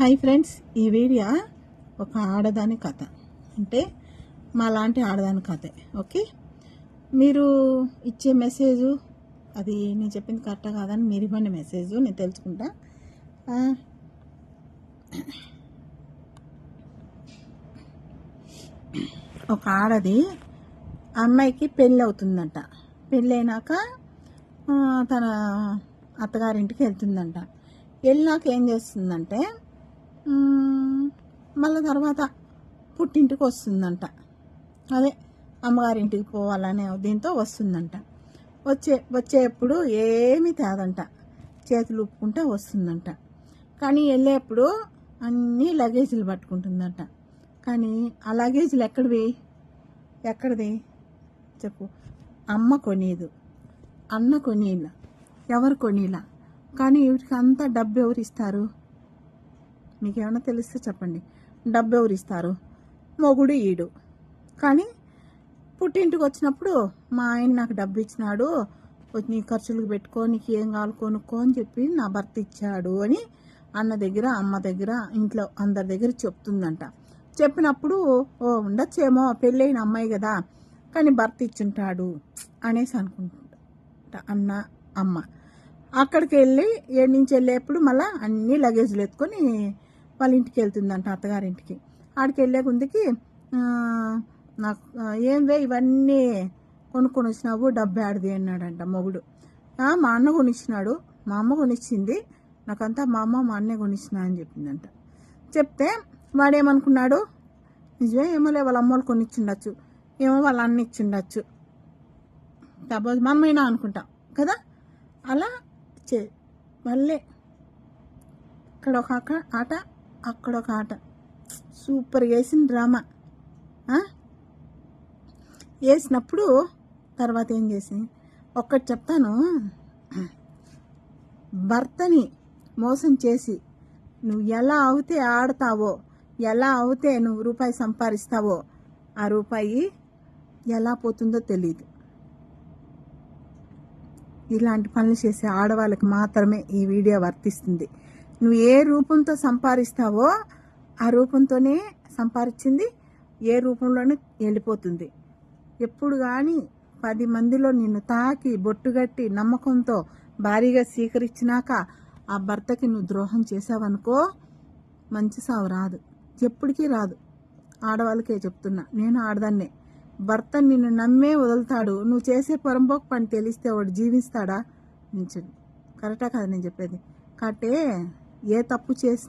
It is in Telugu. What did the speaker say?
హాయ్ ఫ్రెండ్స్, ఈ వీడియో ఒక ఆడదాని కథ, అంటే మా లాంటి ఆడదాని కథే. ఓకే, మీరు ఇచ్చే మెసేజు అది నేను చెప్పింది కరెక్టా కాదని మీరు ఇవ్వండి మెసేజు, నేను తెలుసుకుంటా. ఒక ఆడది అమ్మాయికి పెళ్ళి అవుతుందంట. పెళ్ళి అయినాక తన అత్తగారింటికి వెళ్తుందంట. వెళ్ళినాక ఏం చేస్తుందంటే మళ్ళీ తర్వాత పుట్టింటికి వస్తుందంట. అదే అమ్మగారింటికి పోవాలనే దీంతో వస్తుందంట. వచ్చేప్పుడు ఏమీ తేదంట, చేతులు ఊపుకుంటూ వస్తుందంట. కానీ వెళ్ళేప్పుడు అన్నీ లగేజీలు పట్టుకుంటుందంట. కానీ ఆ లగేజీలు ఎక్కడిది చెప్పు? అమ్మ కొనేదు, అన్న కొనీల, ఎవరు కొనీలా. కానీ వీటికి అంతా డబ్బు ఎవరు ఇస్తారు? మీకేమైనా తెలిస్తే చెప్పండి. డబ్బు ఎవరు ఇస్తారు? మొగుడు ఈడు. కానీ పుట్టింటికి వచ్చినప్పుడు మా ఆయన నాకు డబ్బు ఇచ్చినాడు, నీ ఖర్చులకు పెట్టుకో, నీకు ఏం కావాలి కొనుక్కో అని చెప్పి నా భర్త ఇచ్చాడు అని అన్న దగ్గర, అమ్మ దగ్గర, ఇంట్లో అందరి దగ్గర చెప్తుందంట. చెప్పినప్పుడు ఉండొచ్చేమో, పెళ్ళైన అమ్మాయి కదా, కానీ భర్త ఇచ్చుంటాడు అనేసి అనుకుంటా అన్న అమ్మ. అక్కడికి వెళ్ళి ఏడు నుంచి వెళ్ళేప్పుడు మళ్ళీ అన్ని లగేజ్లు ఎత్తుకొని వాళ్ళ ఇంటికి వెళ్తుందంట, అత్తగారింటికి. ఆడికి వెళ్ళే ముందుకి నాకు ఏం వే ఇవన్నీ కొనుక్కొని వచ్చినావు, డబ్బు ఆడిది అన్నాడంట మొగుడు. మా అన్న కొనిచ్చినాడు, మా అమ్మ కొనిచ్చింది, నాకంతా మా అమ్మ మా అన్నే కొనిచ్చినా అని చెప్పిందంట. చెప్తే వాడేమనుకున్నాడు, నిజమే ఏమోలే వాళ్ళ అమ్మోళ్ళు కొనిచ్చిండొచ్చు, ఏమో వాళ్ళ అన్న ఇచ్చిండొచ్చు, సపోజ్ మనమైనా అనుకుంటాం కదా. అలా మళ్ళీ ఇక్కడ ఒక ఆట, అక్కడ ఒక ఆట, సూపర్ వేసిన డ్రామా. వేసినప్పుడు తర్వాత ఏం చేసి ఒక్కటి చెప్తాను. భర్తని మోసం చేసి నువ్వు ఎలా అవుతే ఆడతావో, ఎలా అవుతే నువ్వు రూపాయి సంపాదిస్తావో, ఆ రూపాయి ఎలా పోతుందో తెలియదు. ఇలాంటి పనులు చేసే ఆడవాళ్ళకి మాత్రమే ఈ వీడియో వర్తిస్తుంది. నువ్వు ఏ రూపంతో సంపాదిస్తావో ఆ రూపంతోనే సంపాదించింది ఏ రూపంలోనే వెళ్ళిపోతుంది. ఎప్పుడు కానీ 10 మందిలో నిన్ను తాకి బొట్టుగట్టి నమ్మకంతో భారీగా స్వీకరించినాక ఆ భర్తకి నువ్వు ద్రోహం చేసావనుకో, మంచి సావు రాదు, ఎప్పటికీ రాదు. ఆడవాళ్ళకే చెప్తున్నా, నేను ఆడదాన్నే. భర్త నిన్ను నమ్మే వదులుతాడు, నువ్వు చేసే పొరంపోకు పని తెలిస్తే వాడు జీవిస్తాడా? నించండి. కరెక్టా కదా నేను చెప్పేది? కాబట్టి ఏ తప్పు చేసి